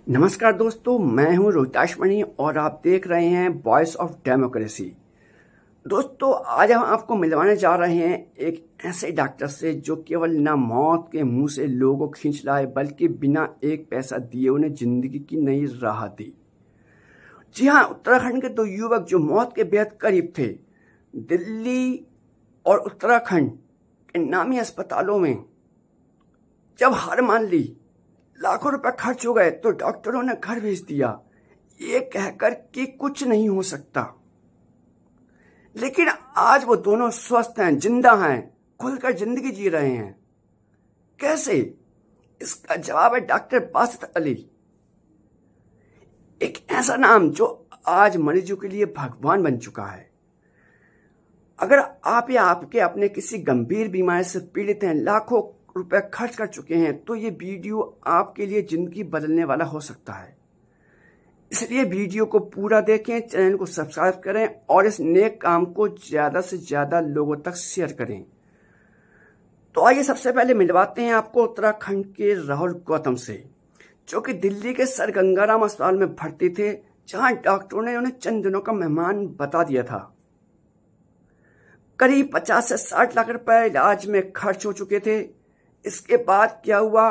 नमस्कार दोस्तों, मैं हूं रोहिताश मणि और आप देख रहे हैं वॉइस ऑफ डेमोक्रेसी। दोस्तों, आज हम आपको मिलवाने जा रहे हैं एक ऐसे डॉक्टर से जो केवल ना मौत के मुंह से लोगों को खींच लाए बल्कि बिना एक पैसा दिए उन्हें जिंदगी की नई राह दी। जी हाँ, उत्तराखंड के दो युवक जो मौत के बेहद करीब थे, दिल्ली और उत्तराखंड के नामी अस्पतालों में जब हार मान ली, लाखों रुपए खर्च हो गए तो डॉक्टरों ने घर भेज दिया ये कहकर कि कुछ नहीं हो सकता। लेकिन आज वो दोनों स्वस्थ हैं, जिंदा हैं, खुलकर जिंदगी जी रहे हैं। कैसे? इसका जवाब है डॉक्टर बासित अली, एक ऐसा नाम जो आज मरीजों के लिए भगवान बन चुका है। अगर आप या आपके अपने किसी गंभीर बीमारी से पीड़ित हैं, लाखों रुपए खर्च कर चुके हैं, तो ये वीडियो आपके लिए जिंदगी बदलने वाला हो सकता है। इसलिए वीडियो को पूरा देखें, चैनल को सब्सक्राइब करें और इस नेक काम को ज्यादा से ज्यादा लोगों तक शेयर करें। तो आइए सबसे पहले मिलवाते हैं आपको उत्तराखंड के राहुल गौतम से, जो कि दिल्ली के सर गंगाराम अस्पताल में भर्ती थे, जहां डॉक्टरों ने उन्हें चंद दिनों का मेहमान बता दिया था। करीब 50 से 60 लाख रुपए इलाज में खर्च हो चुके थे। इसके बाद क्या हुआ?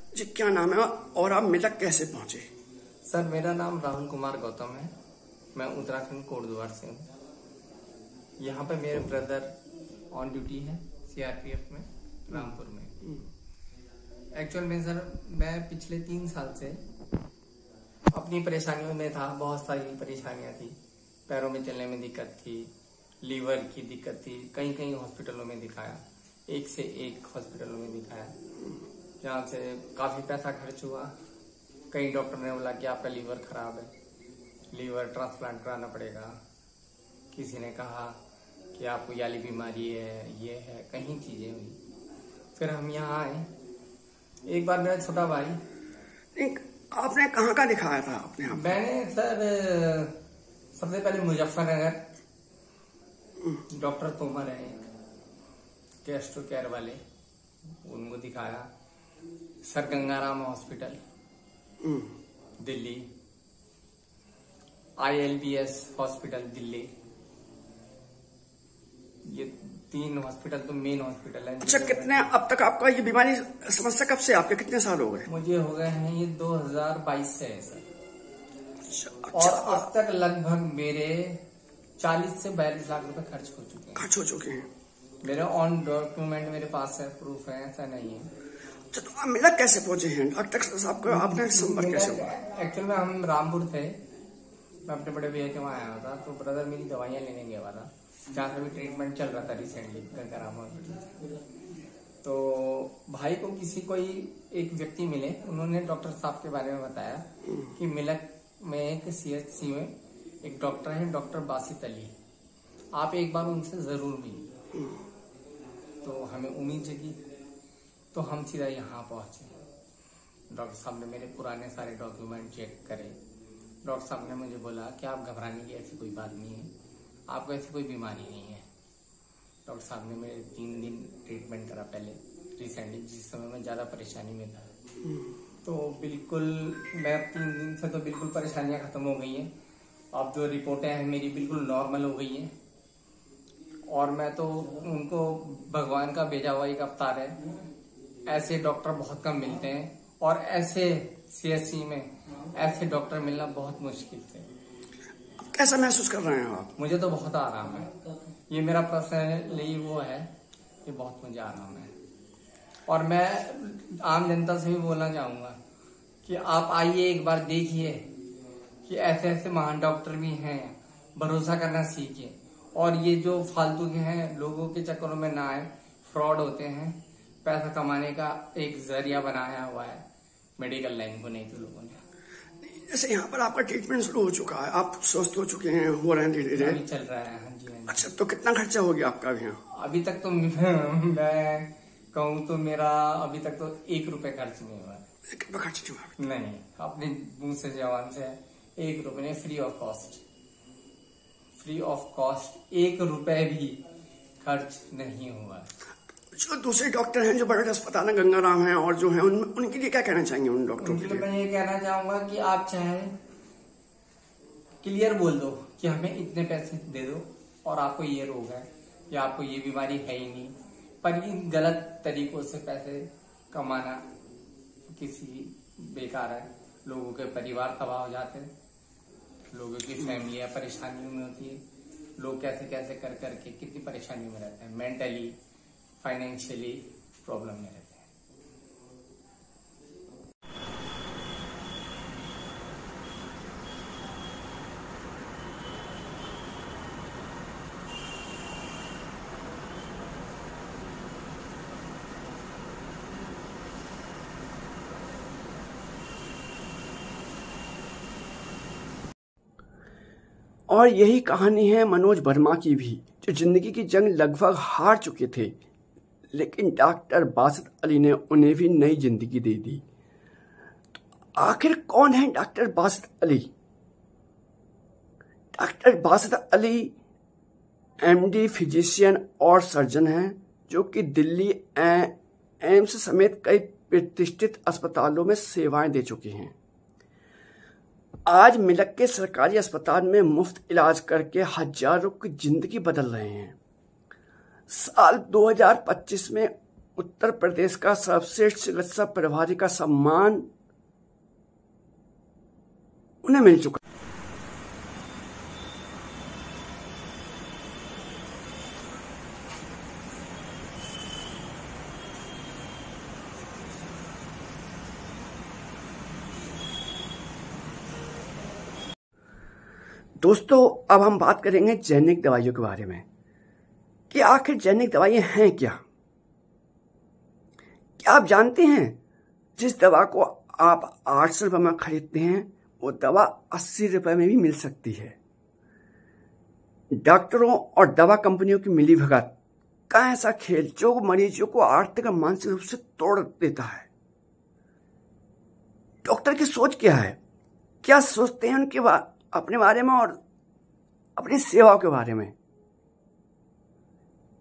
जी, क्या नाम है और आप मिलक कैसे पहुंचे? सर, मेरा नाम राहुल कुमार गौतम है। मैं उत्तराखंड कोटद्वार से हूँ। यहाँ पे मेरे ब्रदर ऑन ड्यूटी है सीआरपीएफ में, रामपुर में। एक्चुअल में सर, मैं पिछले 3 साल से अपनी परेशानियों में था। बहुत सारी परेशानियाँ थी। पैरों में चलने में दिक्कत थी, लीवर की दिक्कत थी। कई कई हॉस्पिटलों में दिखाया, एक से एक हॉस्पिटलों में दिखाया, जहाँ से काफी पैसा खर्च हुआ। कई डॉक्टर ने बोला कि आपका लीवर खराब है, लीवर ट्रांसप्लांट कराना पड़ेगा। किसी ने कहा कि आपको ये वाली बीमारी है, ये है, कई चीजें हुई। फिर हम यहाँ आए। एक बार मेरा छोटा भाई। आपने कहाँ का दिखाया था अपने आप? मैंने सर सबसे पहले मुजफ्फरनगर, डॉक्टर तोमर है गैस्ट्रो केयर वाले, उनको दिखाया। Sir Gangaram hospital Delhi, ILBS hospital Delhi, ये 3 हॉस्पिटल तो मेन हॉस्पिटल है। अच्छा, कितने अब तक आपका ये बीमारी समस्या कब से, आपके कितने साल हो गए? मुझे हो गए हैं ये 2022 से है सर। अच्छा, और अब तक लगभग मेरे 40 से 42 लाख रुपए खर्च हो चुके हैं। मेरे ऑन डॉक्यूमेंट मेरे पास है, प्रूफ है, ऐसा नहीं है। तो आप मिलक कैसे पहुंचे हैं? डॉक्टर साहब को आपने संपर्क कैसे हुआ? एक्चुअल में हम रामपुर थे। मैं अपने बड़े भैया के वहाँ आया था, तो ब्रदर मेरी दवाइयाँ लेने गया हुआ था, जहाँ से भी ट्रीटमेंट चल रहा था रिसेंटली गंगाराम हॉस्पिटल। तो भाई को कोई एक व्यक्ति मिले, उन्होंने डॉक्टर साहब के बारे में बताया कि मिलक में एक CHC में एक डॉक्टर है, डॉक्टर बासित अली, आप एक बार उनसे जरूर मिलिए। तो हमें उम्मीद जगी, तो हम सीधा यहाँ पहुंचे। डॉक्टर साहब ने मेरे पुराने सारे डॉक्यूमेंट चेक करे। डॉक्टर साहब ने मुझे बोला कि आप घबराने की ऐसी कोई बात नहीं है, आपको ऐसी कोई बीमारी नहीं है। डॉक्टर साहब ने मेरे 3 दिन ट्रीटमेंट करा पहले रिसेंटली, जिस समय मैं ज़्यादा परेशानी में था। तो बिल्कुल मैं 3 दिन से तो बिल्कुल परेशानियाँ खत्म हो गई हैं। अब जो रिपोर्टें हैं मेरी बिल्कुल नॉर्मल हो गई हैं। और मैं तो उनको भगवान का भेजा हुआ एक अवतार है। ऐसे डॉक्टर बहुत कम मिलते हैं और ऐसे CHC में ऐसे डॉक्टर मिलना बहुत मुश्किल है। कैसा महसूस कर रहे हैं आप? मुझे तो बहुत आराम है। ये मेरा पर्सनली वो है कि बहुत मुझे आराम है। और मैं आम जनता से भी बोलना चाहूंगा कि आप आइए, एक बार देखिए कि ऐसे ऐसे महान डॉक्टर भी हैं, भरोसा करना सीखिए और ये जो फालतू के हैं लोगों के चक्करों में ना आए। फ्रॉड होते हैं, पैसा कमाने का एक जरिया बनाया हुआ है मेडिकल लाइन को, नहीं तो लोगों ने। जैसे यहाँ पर आपका ट्रीटमेंट शुरू हो चुका है, आप स्वस्थ हो चुके हैं, हो रहे हैं धीरे धीरे, अभी चल रहा है। हाँ जी, हाँ जी। अच्छा, तो कितना खर्चा हो गया आपका यहाँ? अभी तक तो मैं कहूँ तो मेरा अभी तक तो 1 रुपए खर्च नहीं हुआ है। 1 रुपए खर्च नहीं हुआ? नहीं, अपने मुंह से जवान से 1 रुपए नहीं, free of cost, free of cost 1 रुपए भी खर्च नहीं हुआ। जो दूसरे डॉक्टर हैं जो बड़े अस्पताल है, गंगाराम हैं और जो हैं, उनके लिए क्या कहना चाहेंगे? उन डॉक्टरों के लिए मैं ये कहना चाहूंगा कि आप चाहे क्लियर बोल दो कि हमें इतने पैसे दे दो और आपको ये रोग है या आपको ये बीमारी है ही नहीं, पर इन गलत तरीकों से पैसे कमाना किसी बेकार है। लोगों के परिवार तबाह हो जाते हैं, लोगों की फैमिलियां परेशानियों में होती है, लोग कैसे कैसे कर करके कितनी परेशानियों में रहते हैं, मेंटली फाइनेंशियली प्रॉब्लम में रहते हैं। और यही कहानी है मनोज वर्मा की भी, जो जिंदगी की जंग लगभग हार चुके थे, लेकिन डॉक्टर बासित अली ने उन्हें भी नई जिंदगी दे दी। तो आखिर कौन है doctor Basit Ali? Doctor Basit Ali MD physician और सर्जन हैं, जो कि दिल्ली एम्स समेत कई प्रतिष्ठित अस्पतालों में सेवाएं दे चुके हैं। आज मिलक के सरकारी अस्पताल में मुफ्त इलाज करके हजारों की जिंदगी बदल रहे हैं। साल 2025 में उत्तर प्रदेश का सर्वश्रेष्ठ चिकित्सा प्रभारी का सम्मान उन्हें मिल चुका। दोस्तों, अब हम बात करेंगे जैनिक दवाइयों के बारे में कि आखिर जैनिक दवाइयां हैं क्या। क्या आप जानते हैं जिस दवा को आप 800 रुपये में खरीदते हैं वो दवा 80 रुपये में भी मिल सकती है। डॉक्टरों और दवा कंपनियों की मिलीभगत का ऐसा खेल जो मरीजों को आर्थिक और मानसिक रूप से तोड़ देता है। डॉक्टर की सोच क्या है, क्या सोचते हैं उनके अपने बारे में और अपनी सेवाओं के बारे में?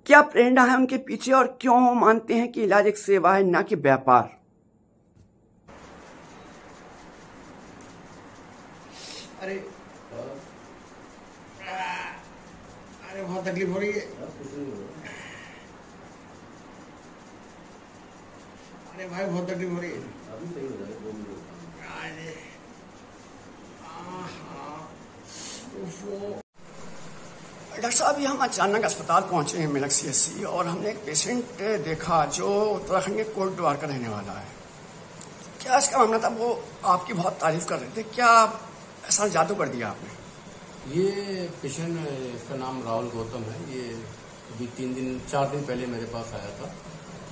क्या प्रेरणा है उनके पीछे और क्यों वो मानते हैं कि इलाज एक सेवा है, ना कि व्यापार? अरे बहुत तकलीफ हो रही है। अरे भाई बहुत तकलीफ हो रही है। अभी सही हो जाएगा। डॉक्टर साहब, ये हम अचानक अस्पताल पहुंचे हैं मिलक CSC और हमने एक पेशेंट देखा जो उत्तराखंड के कोटद्वार का रहने वाला है। क्या इसका मामला था? वो आपकी बहुत तारीफ कर रहे थे, क्या ऐसा जादू कर दिया आपने? ये पेशेंट, इसका नाम राहुल गौतम है। ये अभी 4 दिन पहले मेरे पास आया था।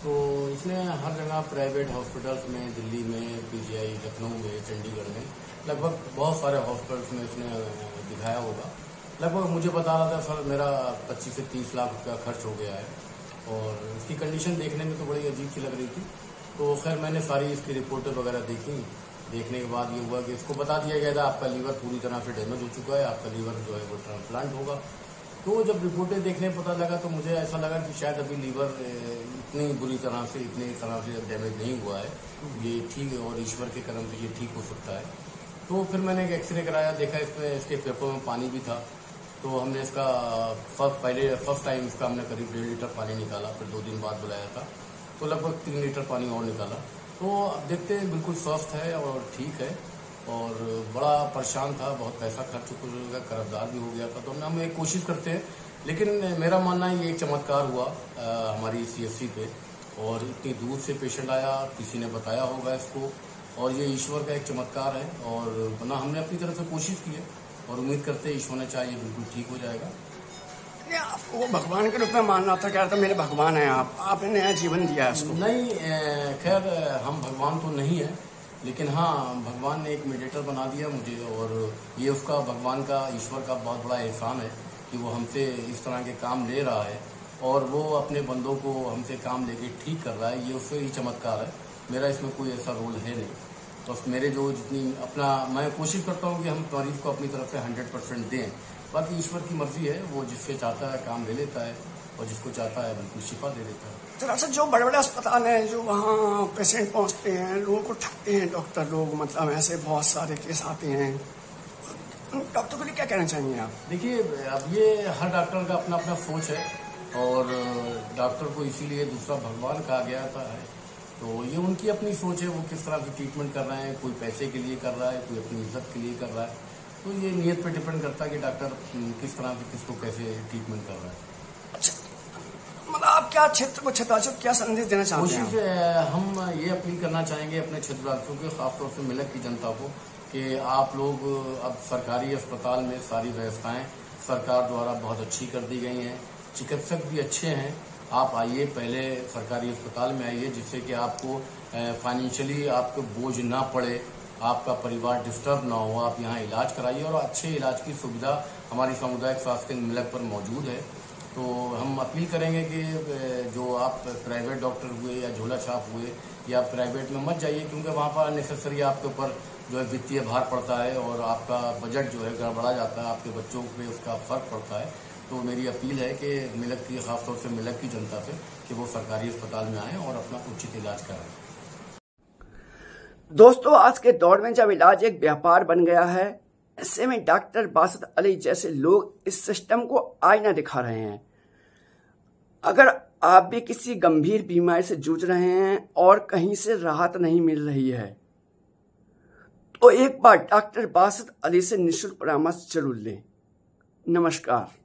तो इसने हर जगह प्राइवेट हॉस्पिटल्स में, दिल्ली में, PGI, लखनऊ में, चंडीगढ़ में, लगभग बहुत सारे हॉस्पिटल्स में इसने दिखाया होगा। लगभग मुझे बता रहा था सर मेरा 25 से 30 लाख रुपया खर्च हो गया है और इसकी कंडीशन देखने में तो बड़ी अजीब सी लग रही थी। तो खैर मैंने सारी इसकी रिपोर्टें वगैरह देखी। देखने के बाद ये हुआ कि इसको बता दिया गया था आपका लीवर पूरी तरह से डैमेज हो चुका है, आपका लीवर जो है वो ट्रांसप्लांट होगा। तो जब रिपोर्टें देखने पता लगा तो मुझे ऐसा लगा कि शायद अभी लीवर इतनी बुरी तरह से, इतनी तरह से डैमेज नहीं हुआ है, ये ठीक है और ईश्वर के कर्म से ये ठीक हो सकता है। तो फिर मैंने एक एक्सरे कराया, देखा इसमें इसके फेफड़ों में पानी भी था। तो हमने इसका फर्स्ट टाइम इसका हमने करीब 1.5 लीटर पानी निकाला। फिर 2 दिन बाद बुलाया था तो लगभग 3 लीटर पानी और निकाला। तो देखते हैं बिल्कुल स्वस्थ है और ठीक है। और बड़ा परेशान था, बहुत पैसा खर्च हो गया, कर्जदार भी हो गया था। तो हम एक कोशिश करते हैं, लेकिन मेरा मानना है ये एक चमत्कार हुआ हमारी CSC पे। और इतनी दूर से पेशेंट आया, किसी ने बताया होगा इसको और ये ईश्वर का एक चमत्कार है। और वरना हमने अपनी तरफ से कोशिश की है और उम्मीद करते हैं ईश्वर ने चाहिए बिल्कुल ठीक हो जाएगा। आपको वो भगवान के रूप में मानना था, क्या था मेरे भगवान है आपने नया जीवन दिया है उसको? नहीं, खैर हम भगवान तो नहीं है, लेकिन हाँ भगवान ने एक मेडिटेटर बना दिया मुझे, और ये उसका भगवान का, ईश्वर का बहुत बड़ा एहसान है कि वो हमसे इस तरह के काम ले रहा है और वो अपने बंदों को हमसे काम लेके ठीक कर रहा है। ये उससे ही चमत्कार है, मेरा इसमें कोई ऐसा रोल है नहीं। तो मेरे जो जितनी अपना मैं कोशिश करता हूँ कि हम मरीज को अपनी तरफ से 100% दें। बाकी ईश्वर की मर्जी है, वो जिससे चाहता है काम ले लेता है और जिसको चाहता है बिल्कुल शिफा दे देता है। तो सर, जो बड़े बड़े अस्पताल हैं, जो वहाँ पेशेंट पहुँचते हैं, लोगों को ठगते हैं डॉक्टर लोग, मतलब ऐसे बहुत सारे केस आते हैं, डॉक्टर को लिए क्या कहना चाहेंगे आप? देखिए, अब ये हर डॉक्टर का अपना अपना सोच है, और डॉक्टर को इसीलिए दूसरा भगवान कहा गया है। तो ये उनकी अपनी सोच है, वो किस तरह की ट्रीटमेंट कर रहे हैं। कोई पैसे के लिए कर रहा है, कोई अपनी इज्जत के लिए कर रहा है। तो ये नियत पे डिपेंड करता है कि डॉक्टर किस तरह से किसको कैसे ट्रीटमेंट कर रहा है। अच्छा, मतलब आप क्या क्षेत्र को क्षेत्राधिक क्या संदेश देना चाहते हैं? कोशिश हम ये अपील करना चाहेंगे अपने क्षेत्रवासियों के, खासतौर से मिलक की जनता को, कि आप लोग अब सरकारी अस्पताल में सारी व्यवस्थाएं सरकार द्वारा बहुत अच्छी कर दी गई हैं, चिकित्सक भी अच्छे हैं। आप आइए, पहले सरकारी अस्पताल में आइए, जिससे कि आपको फाइनेंशियली आपको बोझ ना पड़े, आपका परिवार डिस्टर्ब ना हो। आप यहाँ इलाज कराइए, और अच्छे इलाज की सुविधा हमारी सामुदायिक स्वास्थ्य केंद्र मिलक पर मौजूद है। तो हम अपील करेंगे कि जो आप प्राइवेट डॉक्टर हुए या झोला छाप हुए, या प्राइवेट में मत जाइए, क्योंकि वहाँ पर अननेसेसरी आपके ऊपर जो है वित्तीय भार पड़ता है और आपका बजट जो है गड़बड़ा जाता है, आपके बच्चों पे उसका फर्क पड़ता है। तो मेरी अपील है कि मिलक की, खासतौर से मिलक की जनता से, कि वो सरकारी अस्पताल में आएँ और अपना उचित इलाज कराएं। दोस्तों, आज के दौर में जब इलाज एक व्यापार बन गया है, ऐसे में डॉक्टर बासत अली जैसे लोग इस सिस्टम को आईना दिखा रहे हैं। अगर आप भी किसी गंभीर बीमारी से जूझ रहे हैं और कहीं से राहत नहीं मिल रही है, तो एक बार डॉक्टर बासत अली से निःशुल्क परामर्श जरूर लें। नमस्कार।